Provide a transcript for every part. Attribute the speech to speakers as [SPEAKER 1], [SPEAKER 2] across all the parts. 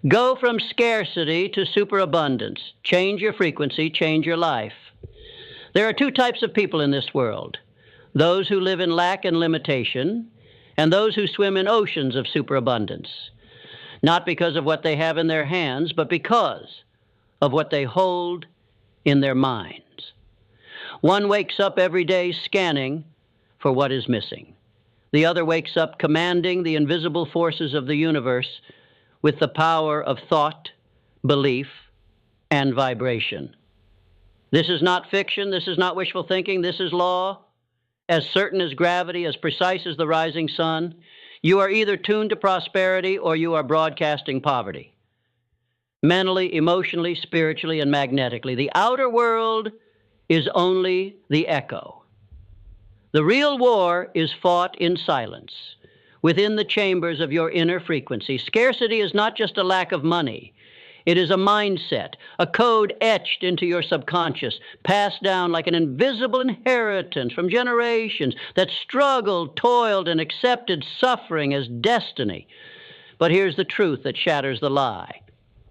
[SPEAKER 1] Go from scarcity to superabundance. Change your frequency, change your life. There are two types of people in this world: those who live in lack and limitation, and those who swim in oceans of superabundance, not because of what they have in their hands, but because of what they hold in their minds. One wakes up every day scanning for what is missing. The other wakes up commanding the invisible forces of the universe with the power of thought, belief, and vibration. This is not fiction. This is not wishful thinking. This is law, as certain as gravity, as precise as the rising sun. You are either tuned to prosperity or you are broadcasting poverty. Mentally, emotionally, spiritually, and magnetically. The outer world is only the echo. The real war is fought in silence, within the chambers of your inner frequency. Scarcity is not just a lack of money. It is a mindset, a code etched into your subconscious, passed down like an invisible inheritance from generations that struggled, toiled, and accepted suffering as destiny. But here's the truth that shatters the lie.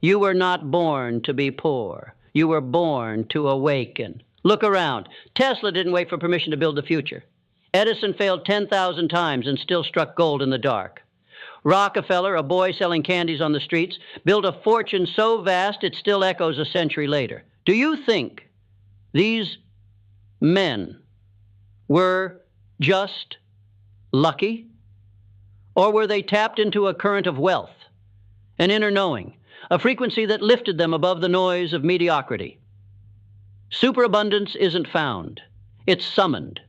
[SPEAKER 1] You were not born to be poor. You were born to awaken. Look around. Tesla didn't wait for permission to build the future. Edison failed 10,000 times and still struck gold in the dark. Rockefeller, a boy selling candies on the streets, built a fortune so vast it still echoes a century later. Do you think these men were just lucky? Or were they tapped into a current of wealth, an inner knowing, a frequency that lifted them above the noise of mediocrity? Superabundance isn't found. It's summoned,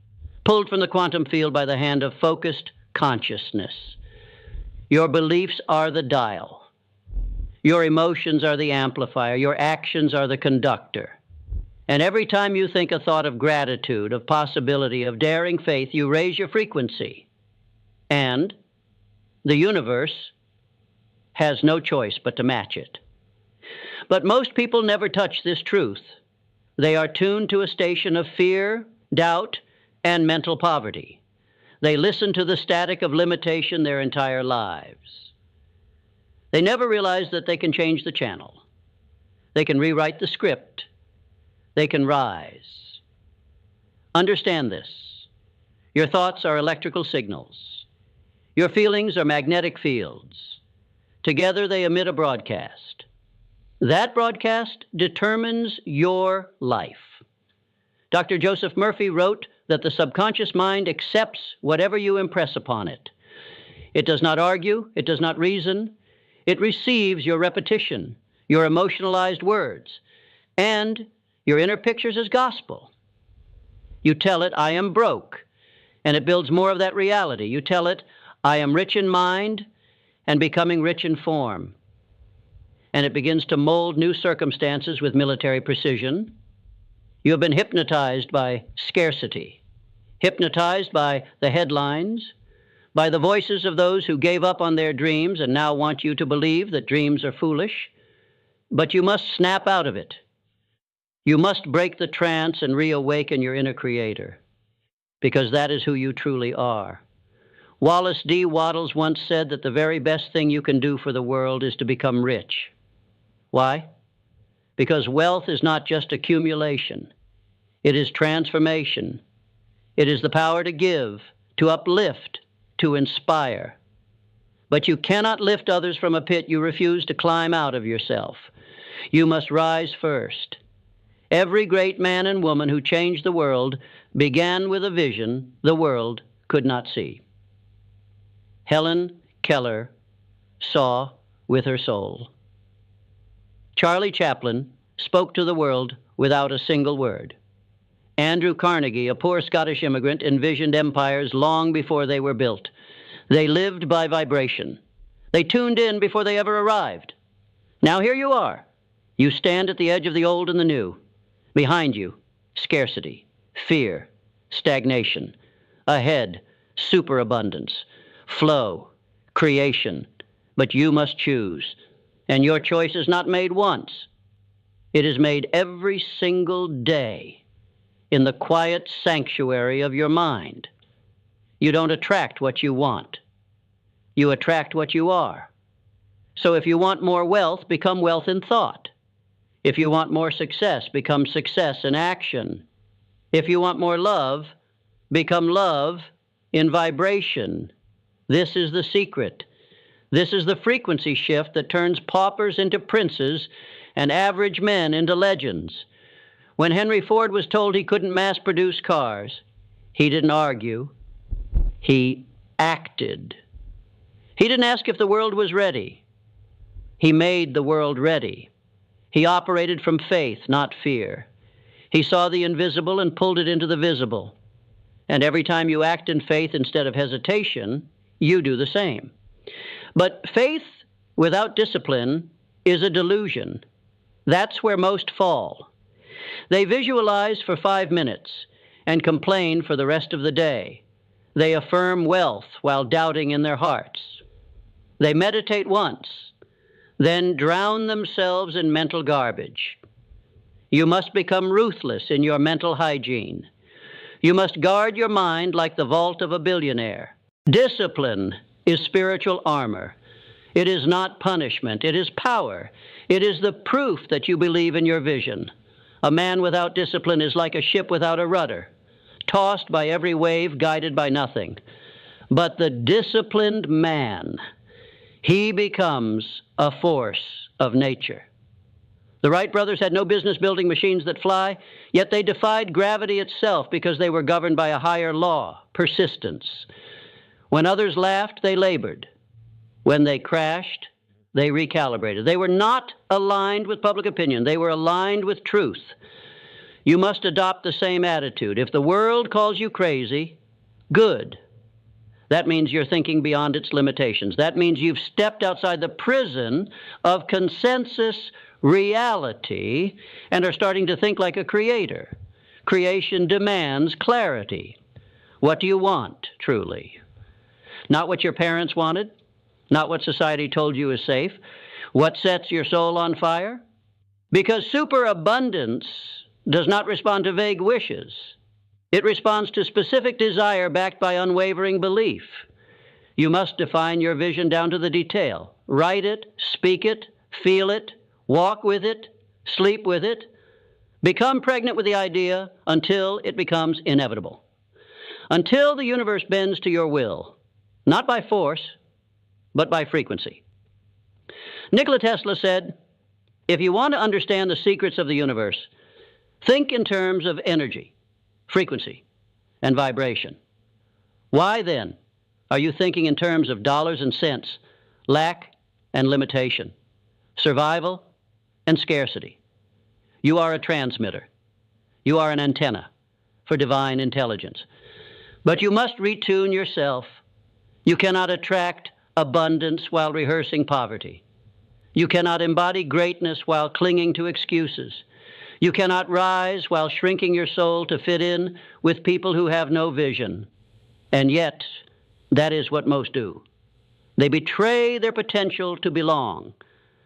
[SPEAKER 1] pulled from the quantum field by the hand of focused consciousness. Your beliefs are the dial. Your emotions are the amplifier. Your actions are the conductor. And every time you think a thought of gratitude, of possibility, of daring faith, you raise your frequency. And the universe has no choice but to match it. But most people never touch this truth. They are tuned to a station of fear, doubt, and mental poverty. They listen to the static of limitation their entire lives. They never realize that they can change the channel. They can rewrite the script. They can rise. Understand this. Your thoughts are electrical signals. Your feelings are magnetic fields. Together they emit a broadcast. That broadcast determines your life. Dr. Joseph Murphy wrote that the subconscious mind accepts whatever you impress upon it. It does not argue, it does not reason. It receives your repetition, your emotionalized words, and your inner pictures as gospel. You tell it, I am broke, and it builds more of that reality. You tell it, I am rich in mind and becoming rich in form. And it begins to mold new circumstances with military precision. You have been hypnotized by scarcity, hypnotized by the headlines, by the voices of those who gave up on their dreams and now want you to believe that dreams are foolish. But you must snap out of it. You must break the trance and reawaken your inner creator, because that is who you truly are. Wallace D. Wattles once said that the very best thing you can do for the world is to become rich. Why? Because wealth is not just accumulation. It is transformation. It is the power to give, to uplift, to inspire. But you cannot lift others from a pit you refuse to climb out of yourself. You must rise first. Every great man and woman who changed the world began with a vision the world could not see. Helen Keller saw with her soul. Charlie Chaplin spoke to the world without a single word. Andrew Carnegie, a poor Scottish immigrant, envisioned empires long before they were built. They lived by vibration. They tuned in before they ever arrived. Now here you are. You stand at the edge of the old and the new. Behind you, scarcity, fear, stagnation. Ahead, superabundance, flow, creation. But you must choose. And your choice is not made once. It is made every single day in the quiet sanctuary of your mind. You don't attract what you want. You attract what you are. So if you want more wealth, become wealth in thought. If you want more success, become success in action. If you want more love, become love in vibration. This is the secret. This is the frequency shift that turns paupers into princes and average men into legends. When Henry Ford was told he couldn't mass produce cars, he didn't argue. He acted. He didn't ask if the world was ready. He made the world ready. He operated from faith, not fear. He saw the invisible and pulled it into the visible. And every time you act in faith instead of hesitation, you do the same. But faith without discipline is a delusion. That's where most fall. They visualize for 5 minutes and complain for the rest of the day. They affirm wealth while doubting in their hearts. They meditate once, then drown themselves in mental garbage. You must become ruthless in your mental hygiene. You must guard your mind like the vault of a billionaire. Discipline is spiritual armor. It is not punishment. It is power. It is the proof that you believe in your vision. A man without discipline is like a ship without a rudder, tossed by every wave, guided by nothing. But the disciplined man, he becomes a force of nature. The Wright brothers had no business building machines that fly, yet they defied gravity itself because they were governed by a higher law, persistence. When others laughed, they labored. When they crashed, they recalibrated. They were not aligned with public opinion. They were aligned with truth. You must adopt the same attitude. If the world calls you crazy, good. That means you're thinking beyond its limitations. That means you've stepped outside the prison of consensus reality and are starting to think like a creator. Creation demands clarity. What do you want, truly? Not what your parents wanted, not what society told you is safe. What sets your soul on fire? Because superabundance does not respond to vague wishes. It responds to specific desire backed by unwavering belief. You must define your vision down to the detail. Write it, speak it, feel it, walk with it, sleep with it. Become pregnant with the idea until it becomes inevitable. Until the universe bends to your will, not by force, but by frequency. Nikola Tesla said, if you want to understand the secrets of the universe, think in terms of energy, frequency, and vibration. Why then are you thinking in terms of dollars and cents, lack and limitation, survival and scarcity? You are a transmitter. You are an antenna for divine intelligence. But you must retune yourself. You cannot attract abundance while rehearsing poverty. You cannot embody greatness while clinging to excuses. You cannot rise while shrinking your soul to fit in with people who have no vision. And yet, that is what most do. They betray their potential to belong.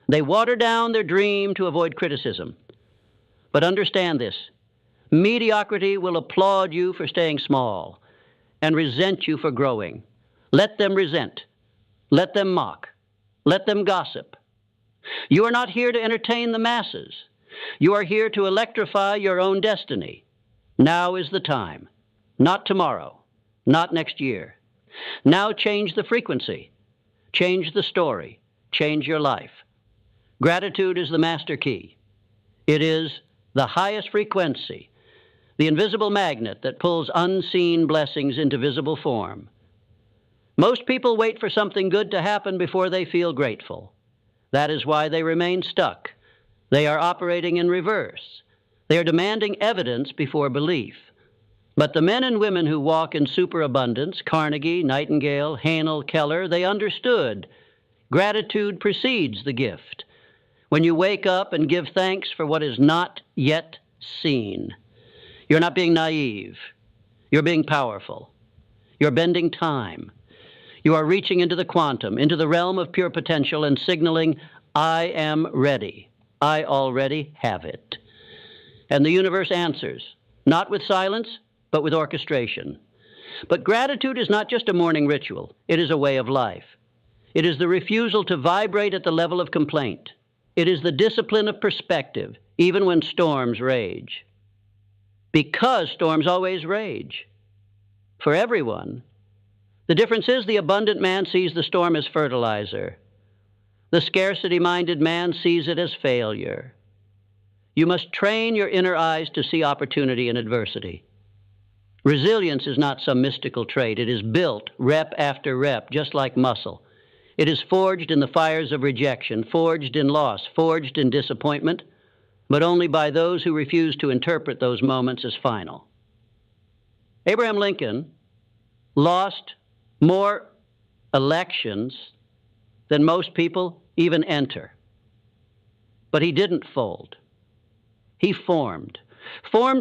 [SPEAKER 1] They water down their dream to avoid criticism. But understand this, mediocrity will applaud you for staying small and resent you for growing. Let them resent. Let them mock. Let them gossip. You are not here to entertain the masses. You are here to electrify your own destiny. Now is the time. Not tomorrow. Not next year. Now change the frequency. Change the story. Change your life. Gratitude is the master key. It is the highest frequency, the invisible magnet that pulls unseen blessings into visible form. Most people wait for something good to happen before they feel grateful. That is why they remain stuck. They are operating in reverse. They are demanding evidence before belief. But the men and women who walk in superabundance, Carnegie, Nightingale, Hanel, Keller, they understood. Gratitude precedes the gift. When you wake up and give thanks for what is not yet seen, you're not being naive. You're being powerful. You're bending time. You are reaching into the quantum, into the realm of pure potential and signaling, I am ready. I already have it. And the universe answers, not with silence, but with orchestration. But gratitude is not just a morning ritual. It is a way of life. It is the refusal to vibrate at the level of complaint. It is the discipline of perspective, even when storms rage. Because storms always rage. For everyone. The difference is the abundant man sees the storm as fertilizer. The scarcity-minded man sees it as failure. You must train your inner eyes to see opportunity in adversity. Resilience is not some mystical trait. It is built rep after rep, just like muscle. It is forged in the fires of rejection, forged in loss, forged in disappointment, but only by those who refuse to interpret those moments as final. Abraham Lincoln lost more elections than most people even enter. But he didn't fold. He formed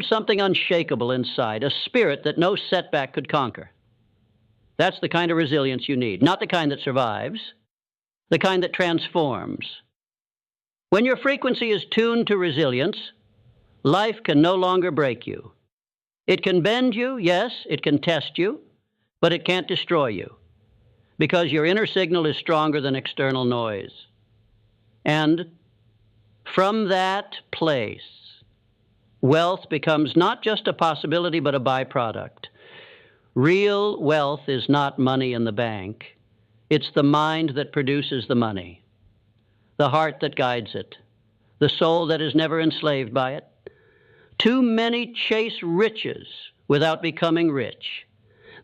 [SPEAKER 1] something unshakable inside, a spirit that no setback could conquer. That's the kind of resilience you need, not the kind that survives, the kind that transforms. When your frequency is tuned to resilience, life can no longer break you. It can bend you, yes, it can test you, but it can't destroy you, because your inner signal is stronger than external noise. And from that place, wealth becomes not just a possibility, but a byproduct. Real wealth is not money in the bank. It's the mind that produces the money, the heart that guides it, the soul that is never enslaved by it. Too many chase riches without becoming rich.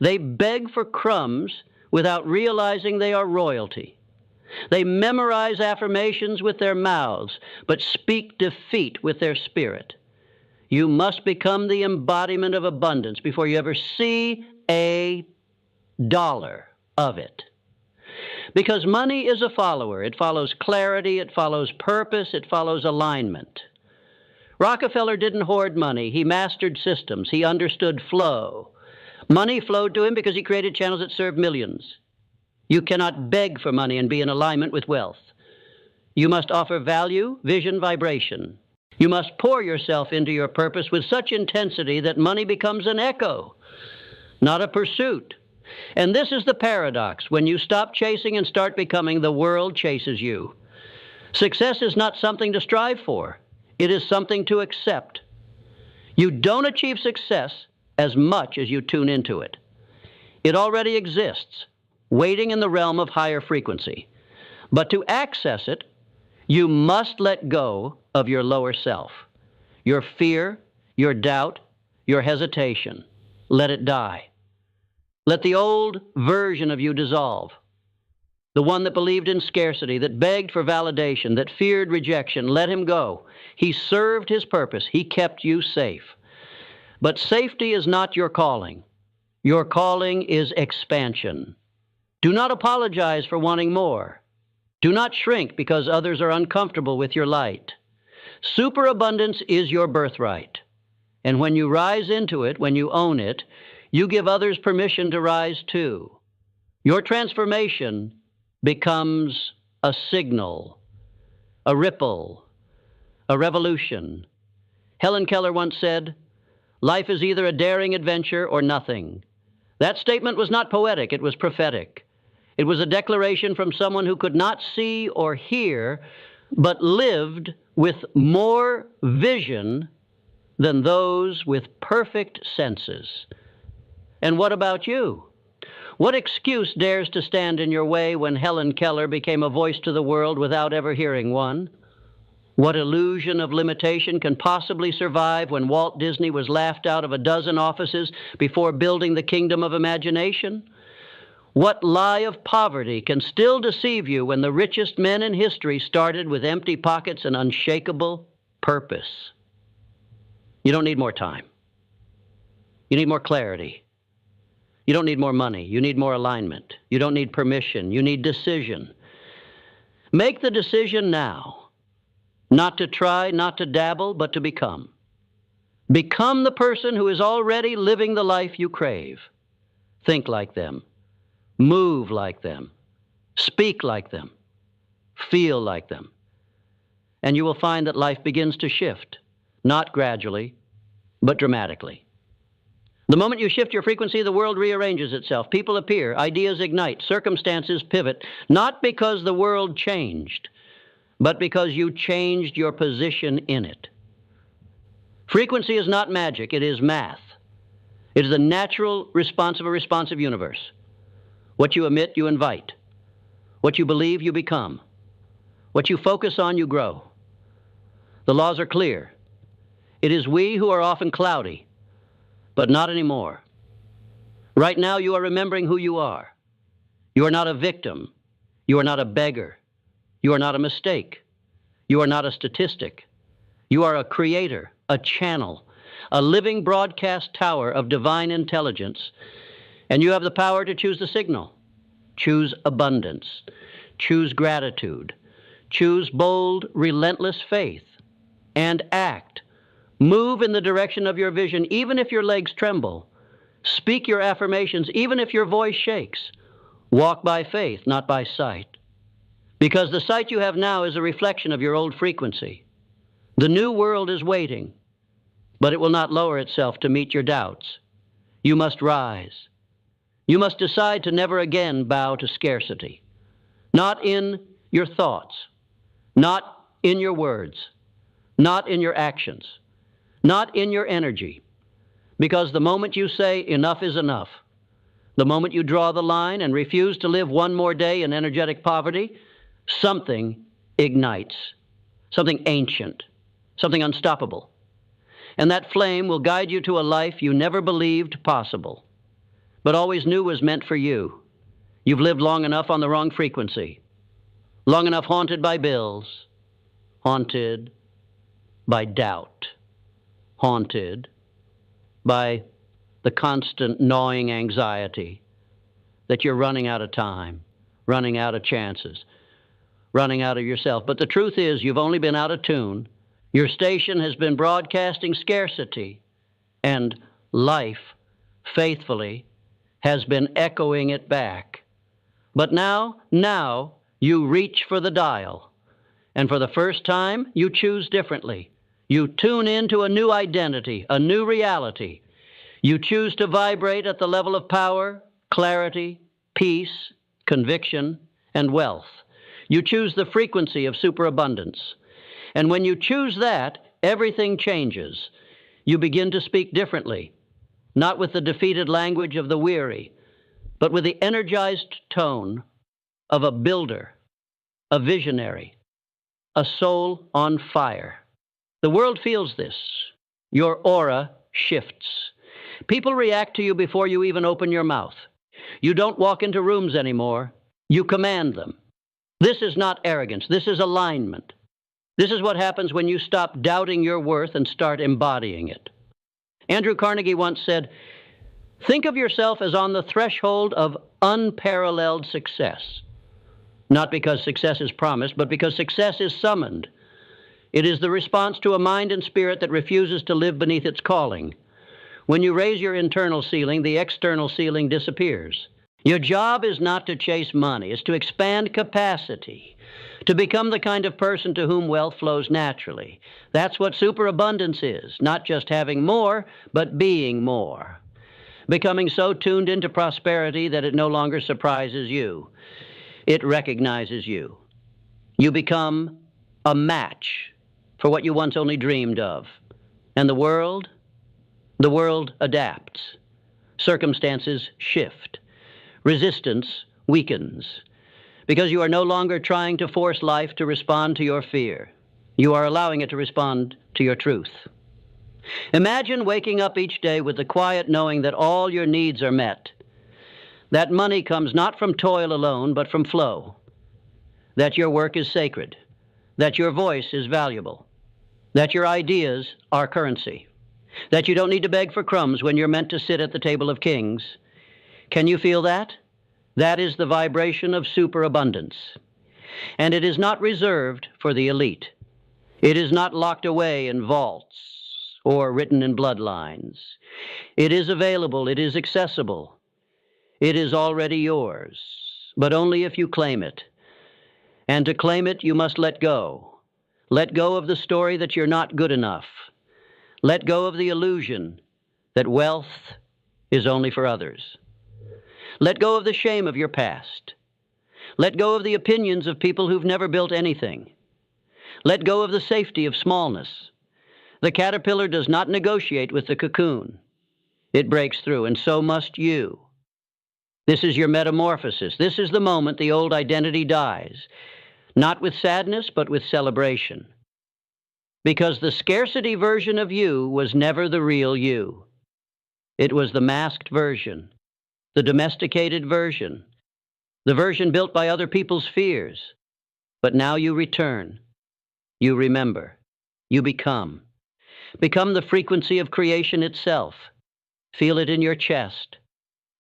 [SPEAKER 1] They beg for crumbs without realizing they are royalty. They memorize affirmations with their mouths, but speak defeat with their spirit. You must become the embodiment of abundance before you ever see a dollar of it. Because money is a follower. It follows clarity, it follows purpose, it follows alignment. Rockefeller didn't hoard money. He mastered systems. He understood flow. Money flowed to him because he created channels that served millions. You cannot beg for money and be in alignment with wealth. You must offer value, vision, vibration. You must pour yourself into your purpose with such intensity that money becomes an echo, not a pursuit. And this is the paradox. When you stop chasing and start becoming, the world chases you. Success is not something to strive for. It is something to accept. You don't achieve success as much as you tune into it. It already exists, waiting in the realm of higher frequency. But to access it, you must let go of your lower self, your fear, your doubt, your hesitation. Let it die. Let the old version of you dissolve. The one that believed in scarcity, that begged for validation, that feared rejection, let him go. He served his purpose. He kept you safe. But safety is not your calling. Your calling is expansion. Do not apologize for wanting more. Do not shrink because others are uncomfortable with your light. Superabundance is your birthright. And when you rise into it, when you own it, you give others permission to rise too. Your transformation becomes a signal, a ripple, a revolution. Helen Keller once said, "Life is either a daring adventure or nothing." That statement was not poetic, it was prophetic. It was a declaration from someone who could not see or hear, but lived with more vision than those with perfect senses. And what about you? What excuse dares to stand in your way when Helen Keller became a voice to the world without ever hearing one? What illusion of limitation can possibly survive when Walt Disney was laughed out of a dozen offices before building the kingdom of imagination? What lie of poverty can still deceive you when the richest men in history started with empty pockets and unshakable purpose? You don't need more time. You need more clarity. You don't need more money. You need more alignment. You don't need permission. You need decision. Make the decision now. Not to try, not to dabble, but to become. Become the person who is already living the life you crave. Think like them. Move like them. Speak like them. Feel like them. And you will find that life begins to shift, not gradually, but dramatically. The moment you shift your frequency, the world rearranges itself. People appear, ideas ignite, circumstances pivot, not because the world changed, but because you changed your position in it. Frequency is not magic, it is math. It is the natural response of a responsive universe. What you emit, you invite. What you believe, you become. What you focus on, you grow. The laws are clear. It is we who are often cloudy, but not anymore. Right now, you are remembering who you are. You are not a victim. You are not a beggar. You are not a mistake. You are not a statistic. You are a creator, a channel, a living broadcast tower of divine intelligence, and you have the power to choose the signal. Choose abundance. Choose gratitude. Choose bold, relentless faith. And act. Move in the direction of your vision, even if your legs tremble. Speak your affirmations, even if your voice shakes. Walk by faith, not by sight. Because the sight you have now is a reflection of your old frequency. The new world is waiting, but it will not lower itself to meet your doubts. You must rise. You must decide to never again bow to scarcity. Not in your thoughts, not in your words, not in your actions, not in your energy. Because the moment you say enough is enough, the moment you draw the line and refuse to live one more day in energetic poverty, something ignites, something ancient, something unstoppable. And that flame will guide you to a life you never believed possible, but always knew was meant for you. You've lived long enough on the wrong frequency, long enough haunted by bills, haunted by doubt, haunted by the constant gnawing anxiety that you're running out of time, running out of chances, running out of yourself. But the truth is, you've only been out of tune. Your station has been broadcasting scarcity, and life, faithfully, has been echoing it back. But now you reach for the dial, and for the first time, you choose differently. You tune into a new identity, a new reality. You choose to vibrate at the level of power, clarity, peace, conviction, and wealth. You choose the frequency of superabundance. And when you choose that, everything changes. You begin to speak differently, not with the defeated language of the weary, but with the energized tone of a builder, a visionary, a soul on fire. The world feels this. Your aura shifts. People react to you before you even open your mouth. You don't walk into rooms anymore. You command them. This is not arrogance. This is alignment. This is what happens when you stop doubting your worth and start embodying it. Andrew Carnegie once said, "Think of yourself as on the threshold of unparalleled success." Not because success is promised, but because success is summoned. It is the response to a mind and spirit that refuses to live beneath its calling. When you raise your internal ceiling, the external ceiling disappears. Your job is not to chase money, it's to expand capacity, to become the kind of person to whom wealth flows naturally. That's what superabundance is, not just having more, but being more. Becoming so tuned into prosperity that it no longer surprises you. It recognizes you. You become a match for what you once only dreamed of. And the world adapts. Circumstances shift. Resistance weakens. Because you are no longer trying to force life to respond to your fear. You are allowing it to respond to your truth. Imagine waking up each day with the quiet knowing that all your needs are met. That money comes not from toil alone, but from flow. That your work is sacred. That your voice is valuable. That your ideas are currency. That you don't need to beg for crumbs when you're meant to sit at the table of kings. Can you feel that? That is the vibration of superabundance. And it is not reserved for the elite. It is not locked away in vaults or written in bloodlines. It is available. It is accessible. It is already yours, but only if you claim it. And to claim it, you must let go. Let go of the story that you're not good enough. Let go of the illusion that wealth is only for others. Let go of the shame of your past. Let go of the opinions of people who've never built anything. Let go of the safety of smallness. The caterpillar does not negotiate with the cocoon. It breaks through, and so must you. This is your metamorphosis. This is the moment the old identity dies, not with sadness, but with celebration. Because the scarcity version of you was never the real you. It was the masked version, the domesticated version, the version built by other people's fears. But now you return. You remember. You become. Become the frequency of creation itself. Feel it in your chest.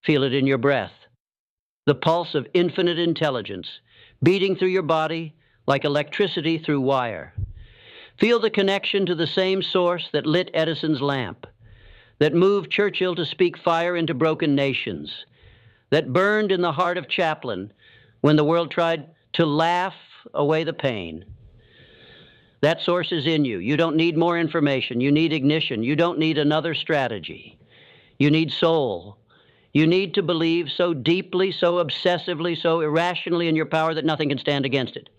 [SPEAKER 1] Feel it in your breath. The pulse of infinite intelligence, beating through your body like electricity through wire. Feel the connection to the same source that lit Edison's lamp, that moved Churchill to speak fire into broken nations, that burned in the heart of Chaplin when the world tried to laugh away the pain. That source is in you. You don't need more information. You need ignition. You don't need another strategy. You need soul. You need to believe so deeply, so obsessively, so irrationally in your power that nothing can stand against it.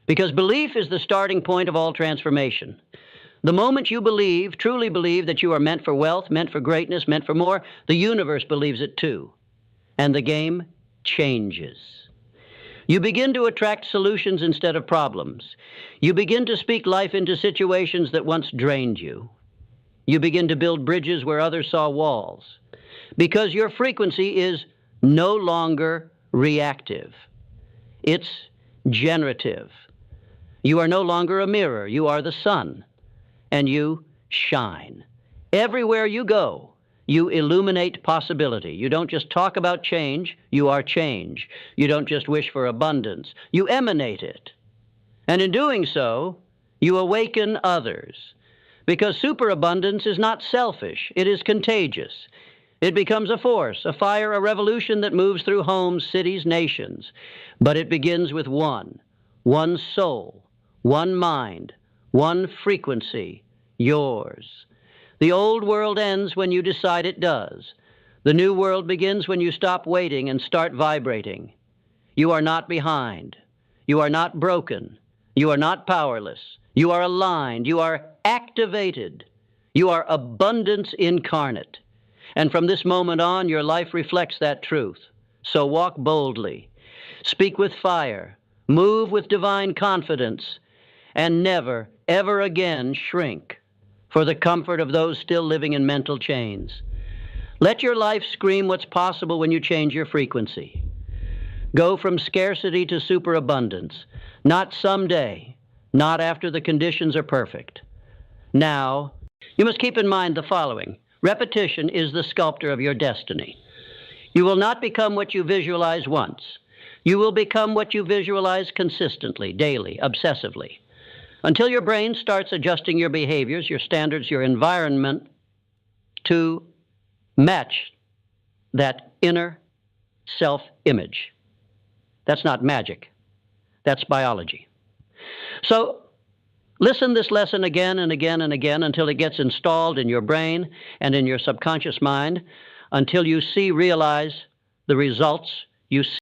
[SPEAKER 1] Because belief is the starting point of all transformation. The moment you believe, truly believe that you are meant for wealth, meant for greatness, meant for more, the universe believes it too. And the game changes. You begin to attract solutions instead of problems. You begin to speak life into situations that once drained you. You begin to build bridges where others saw walls. Because your frequency is no longer reactive. It's generative. You are no longer a mirror. You are the sun. And you shine. Everywhere you go, you illuminate possibility. You don't just talk about change, you are change. You don't just wish for abundance, you emanate it. And in doing so, you awaken others. Because superabundance is not selfish, it is contagious. It becomes a force, a fire, a revolution that moves through homes, cities, nations. But it begins with one soul, one mind, one frequency, yours. The old world ends when you decide it does. The new world begins when you stop waiting and start vibrating. You are not behind. You are not broken. You are not powerless. You are aligned. You are activated. You are abundance incarnate. And from this moment on, your life reflects that truth. So walk boldly. Speak with fire. Move with divine confidence. And never, ever again shrink for the comfort of those still living in mental chains. Let your life scream what's possible when you change your frequency. Go from scarcity to superabundance, not someday, not after the conditions are perfect. Now, you must keep in mind the following. Repetition is the sculptor of your destiny. You will not become what you visualize once. You will become what you visualize consistently, daily, obsessively, until your brain starts adjusting your behaviors, your standards, your environment to match that inner self-image. That's not magic. That's biology. So listen this lesson again and again and again until it gets installed in your brain and in your subconscious mind, until you realize the results you see.